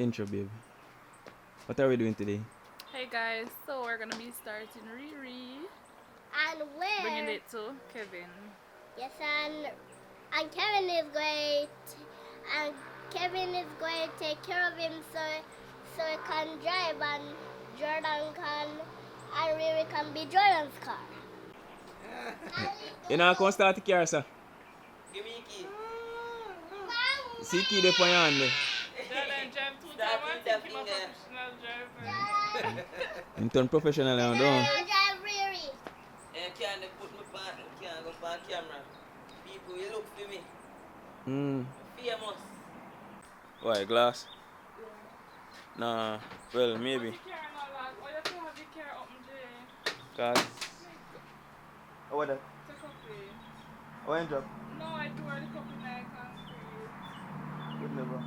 intro, babe. What are we doing today? Hey guys, so we're gonna be starting Riri. And where? Bringing it to Kevin. Yes, and Kevin is going to take care of him so he can drive and Jordan can and Riri can be Jordan's car. You know, I can't start the car, sir. Give me a key. See key there for your hand there. Jordan drive 2 times. I think him a professional driver. You turn professional now, don't I drive Riri. I can't put my part, I can't go for camera. People, you look for me. Famous. Why, glass? Nah, well, maybe. Oh, you have to have the car up, Jay. Cause. Oh, what that? Take up it. Oh, end up? No, I do the cup in my concrete. Good never.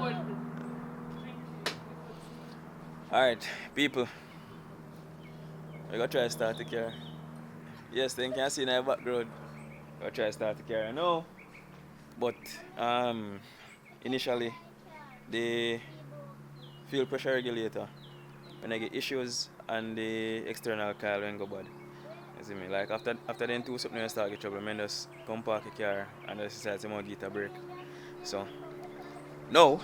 Wood. Alright, people. We're gonna try to start the car. Yes, then you can see in the background. We're gonna try to start the car now. But initially the fuel pressure regulator, when I get issues and the external coil when go bad. You see me? Like after then two something I start get trouble, I just come park the car and I decide to get a break. So now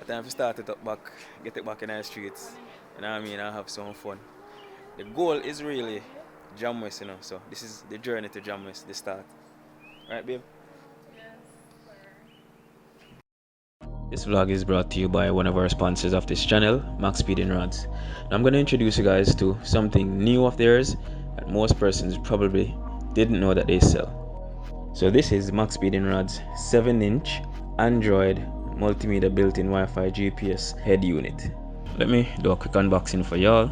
time to start it up back, get it back in the streets. You know what I mean? And have some fun. The goal is really Jam West, you know. So this is the journey to Jam West, the start. Right, babe? Yes, sir. This vlog is brought to you by one of our sponsors of this channel, Maxpeedingrods. Now I'm going to introduce you guys to something new of theirs that most persons probably didn't know that they sell. So this is Maxpeedingrods 7-inch Android multimedia built-in Wi-Fi GPS head unit. Let me do a quick unboxing for y'all.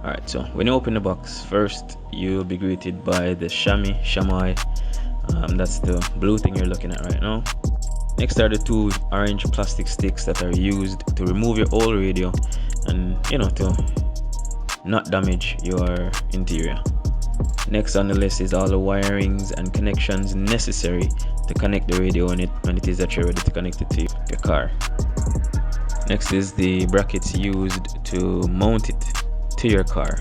Alright, so when you open the box, first you'll be greeted by the Shamai. That's the blue thing you're looking at right now. Next are the two orange plastic sticks that are used to remove your old radio and, you know, to not damage your interior. Next on the list is all the wirings and connections necessary to connect the radio when it is that you're ready to connect it to your car. Next is the brackets used to mount it to your car.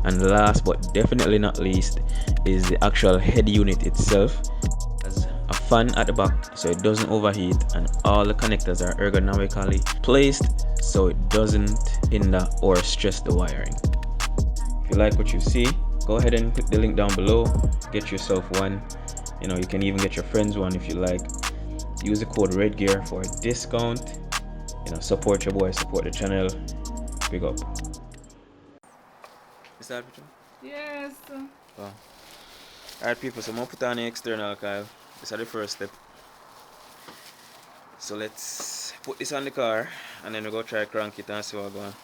And last but definitely not least is the actual head unit itself. Has a fan at the back so it doesn't overheat, and all the connectors are ergonomically placed so it doesn't hinder or stress the wiring. If you like what you see, go ahead and click the link down below, get yourself one. You know, you can even get your friends one if you like. Use the code REDGEAR for a discount. You know, support your boy, support the channel. Big up. Is that picture? Yes. Oh. Alright people, so I'm gonna put on the external coil. This is the first step. So let's put this on the car and then we'll go try crank it and see what's going on.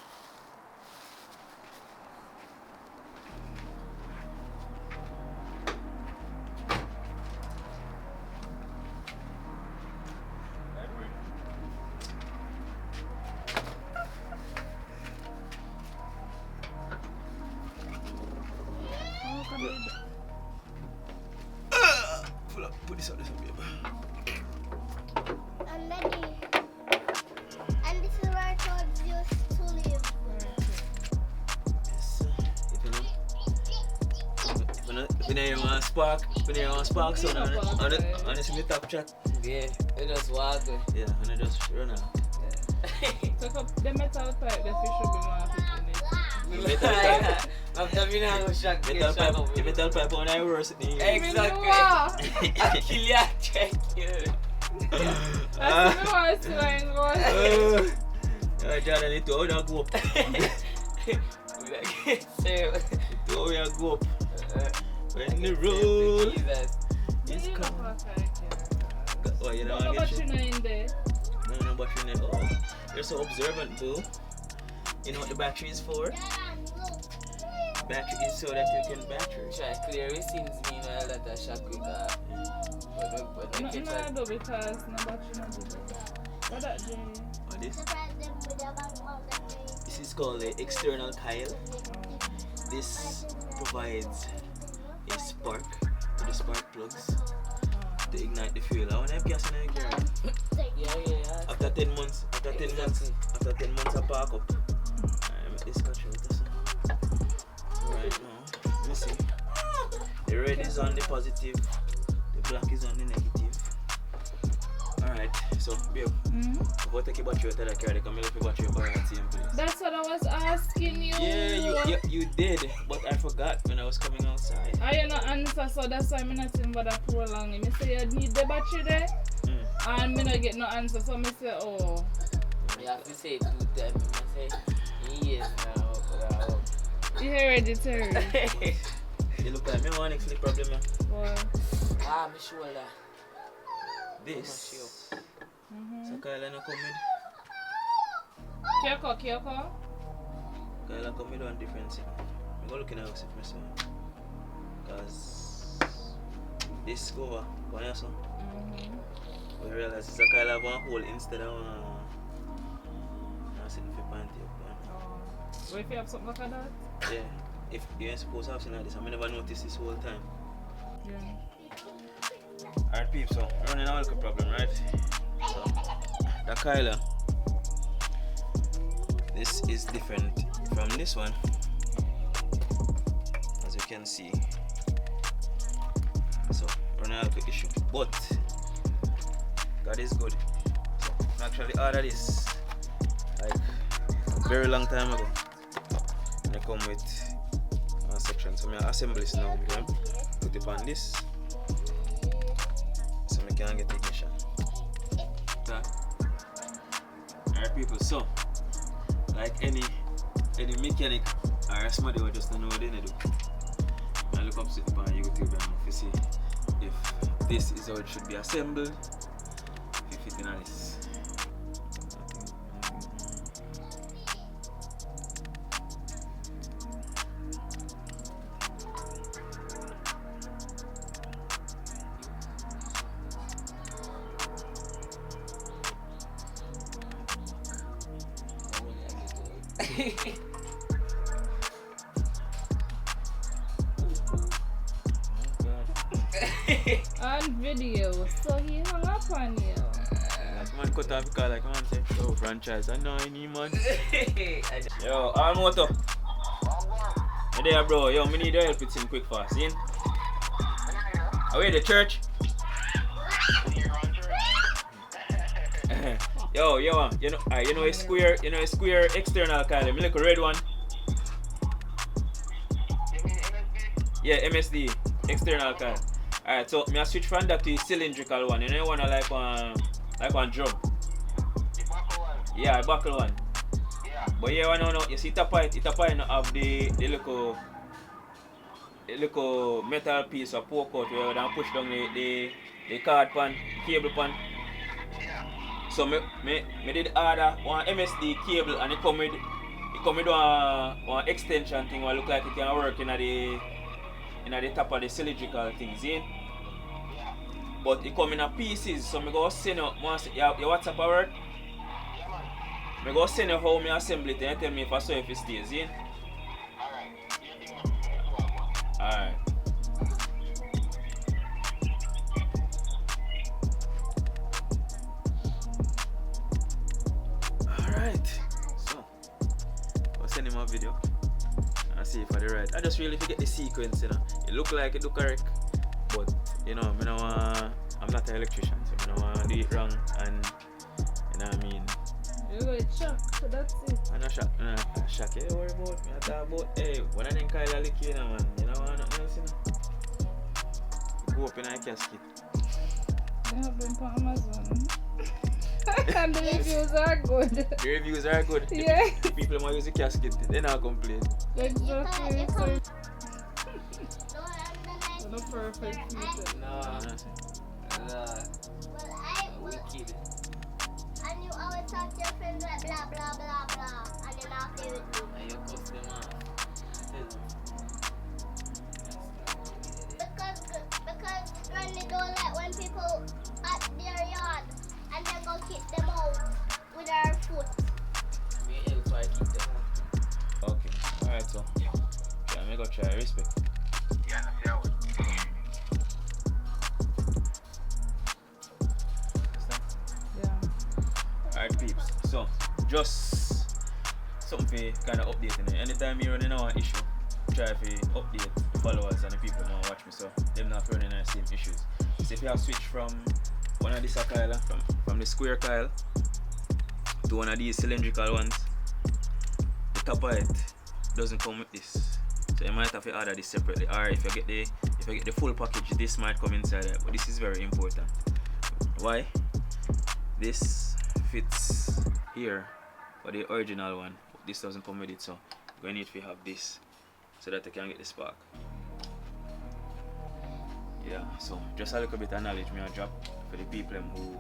Put this on this one, babe. I'm ready. And this is where I told you to live. Yes, if you know want spark, so on this in the top chat. Yeah, they just walk. Yeah, and I just run out. Take up the metal pipe, the fish will be more fit After me now, go shock. The metal pipe on I worse than you. Exactly. I kill you, check you. I see me want to Jordan, it all that go up. It all that go up. When the road is come. Oh, you know, no I get battery you. in there. No battery in there. Oh, you're so observant, boo. You know what the battery is for? Battery is so that you can battery. Try clear your sins meanwhile that I shock with that. But No, I do because no battery no do that. What that Jay? What this? This is called the external coil. This provides a spark to the spark plugs to ignite the fuel. I want to have gas in the car. Yeah. After 10 months, after 10 months I park up. I make this catch with us. Right now, let me see. The red is on the positive, the black is on the negative. Alright, so babe, if I take your battery out of the car, they can make your battery bar at the same place. That's what I was asking you. Yeah, you did, but I forgot when I was coming outside. I you not answer, so that's why I'm not saying about that prolonging. I say you need the battery there, and I not get no answer, so I say, oh. You have to say it 2 times. I say, yes, now. You hereditary. You look like me one next problem. What? Ah, me sure that. This. So Kyle no come with. Kyoko. Kyle come with one different thing. I'm going to look in the house if I see. Because this go over. Go on son. We realize it's a Kyle have one hole instead of one. I'm sitting for panty up. What if you have something like that? Yeah. If you ain't supposed to have something like this, I never noticed this whole time. Yeah. Alright peeps, so we're running a little problem, right? So the Kyla, this is different from this one, as you can see. So running a little issue, but God is good. So I actually ordered this like a very long time ago, and they come with a section. So I assemble this now with them, put it on this. So I can get ignition. Alright people, so like any mechanic or somebody who just don't know what they do, I look up something on YouTube and to see if this is how it should be assembled, if it fit in this. On video, so he hung up on you. Man cut off because like man say, yo franchise, I know any man. Yo, all motor. Hey there bro, yo, me need your help with some quick fast, see? Away the church. Yo, you know a square, external column, me look a red one. Yeah, MSD, external column. Alright, so me I switch from that to the cylindrical one. You know, you wanna like one drum. Yeah, buckle one. Yeah. But yeah, no, you see, it not have the little metal piece of poke out where you can push down the card pan, cable pan. So me did order one MSD cable and it come with one extension thing what look like it can work in the top of the cylindrical thing, see? But it come in pieces, so me go send you your WhatsApp work. Me go send you how me assemble it and you tell me if I saw if it stays, see? Alright. Alright. So I'll send him a video and see if I the right. I just really forget the sequence, you know. It look like it look correct, but you know, I'm not an electrician, so I don't want to do it wrong and you know what I mean. You go shock, so that's it. I'm not shocked, yeah, worry about me. I talk about, hey, when I didn't call a lick, you know, man, you know what nothing else, you know. Go up in a casket. They have them on Amazon. And the reviews are good. The reviews are good. Yeah. The people might use the casket, they not complain. Exactly. So the perfect feature. No. Well, Wicked. and you always talk to your friends like blah blah blah blah, and you're not okay with you. And you cuss them out. Because Granny don't like when people at their yard and then go kick them out with our foot. Me help I keep them out. Okay, alright, so yeah, I'm gonna go try respect. Yeah, that's how it. just something kind of updating it. Anytime you run in an issue, try to update the followers and the people who watch me so them not running the same issues. So if you have switched from one of these coil, from the square coil to one of these cylindrical ones, the top of it doesn't come with this. So you might have to order this separately, or if you get the full package, this might come inside it. But this is very important. Why? This fits here for the original one. This doesn't come with it, so you're going to need to have this so that you can get the spark. Yeah, so just a little bit of knowledge may I drop for the people who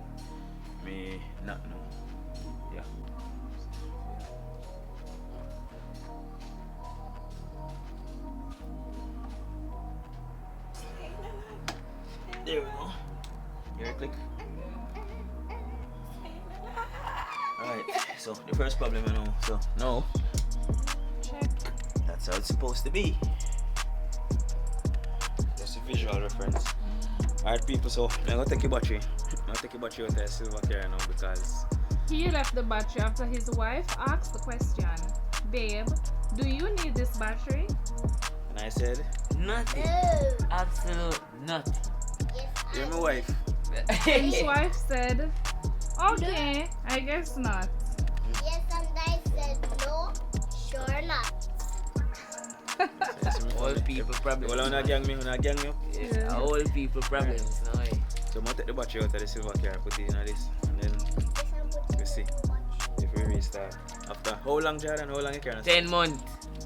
may not know. Yeah. There we go. Here, click. Alright, so the first problem I know. So now, Check. that's how it's supposed to be. Just a visual reference. Alright, people, so I'm gonna take your battery. I'm gonna take your battery out of the silver carrier now because He left the battery after his wife asked the question, babe, do you need this battery? and I said, Nothing. No. Absolute nothing. Yes, you're my wife. His wife said, okay, I guess not. Yes, and I said no, sure not. All people problems. Well, I'm not gang me, I'm not gang me up. Yeah. All people problems. No way. So I'm gonna take the battery out of the silver carrier, put it in this, and then Yes, I'm putting we see watch. if we restart. After how long, Jordan? How long you carry? 10 months.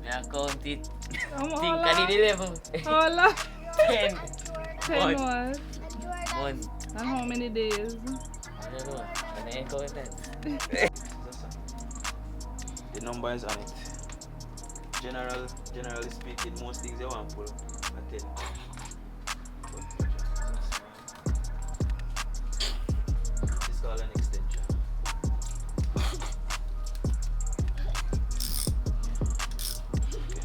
I count it. Think Hola. I need 11. Hola. 10 10 What? what? months. And how many days? I don't know. And I ain't count that. The number is on it. Generally speaking, most things you want to pull at 10. This is called an extension. Okay.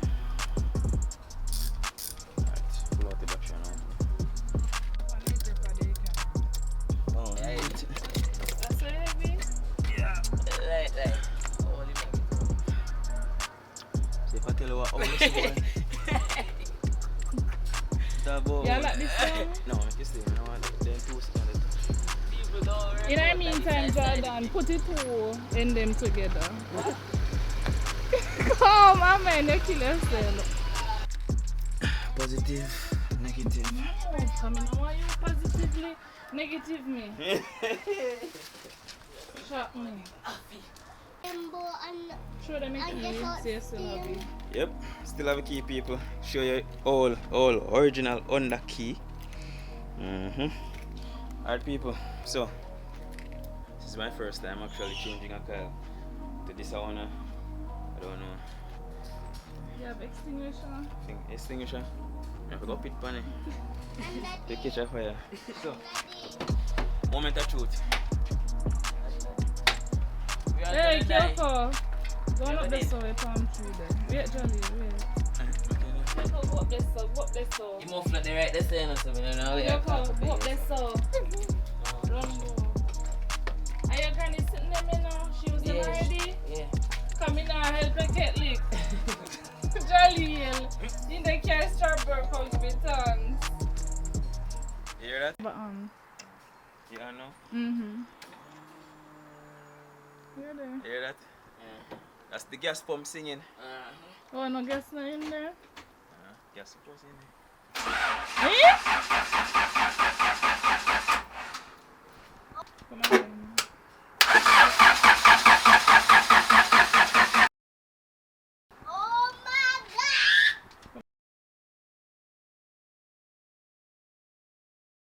Alright, pull out the battery now. Oh, Yeah, That's so heavy. like. Holy See if I tell you what, oh, this boy. That boy. Yeah, like this one. No, make you stay. You know what? Then two standard. people don't In the meantime, Jordan, put it two and them together. Come on, man, you kill yourself. Positive, negative. Oh, come on, why you positively negative me? Shut me. Rainbow and Show them a I key, guess what say you still have it. Yep, still have a key, people. Show you all original under key. Alright, people. So this is my first time actually changing a coil to this one. I don't know. You have extinguisher? Extinguisher. I forgot pit pan. and They that catch a fire. So is moment of truth. Hey, careful. Go up this way, palm tree there. Wait, Jolly, wait. Go up this way, go up this way. You move like the right this way, so we don't know. Go up this way. Run go. Are your granny sitting there, you know? She was in already? Yeah. Come in and help her get licked. Jolly, in the car strawberry out with tongues. You hear that? But, You don't know? You're there. You hear that? That's the gas pump singing. Oh, no gas not in there? Gas supposed in there. Eh?